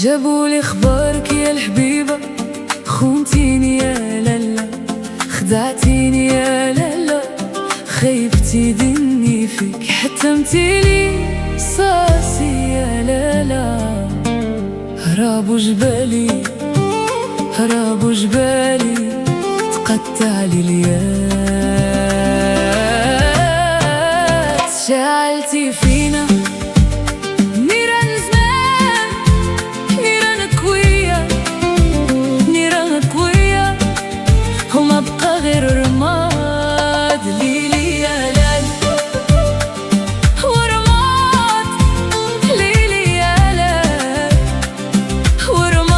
جابولي خبارك يا الحبيبة، خونتيني يا لالا، خدعتيني يا لالا، خيبتي ذني فيك، حتمتيلي صاصي يا لالا. هربوا جبالي هربوا جبالي، تقطعلي الياس، شعلتي فينا نيران زمان، نيران قوية، نيران قوية، وما بقى غير رماد. ليلي يا لال ورماد، ليلي يا لال ورماد.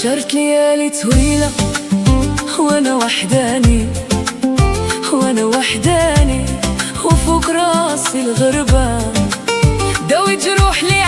شرت ليالي طويلة وانا وحداني، وانا وحداني، وفوق راسي الغربة، داوي جروح لي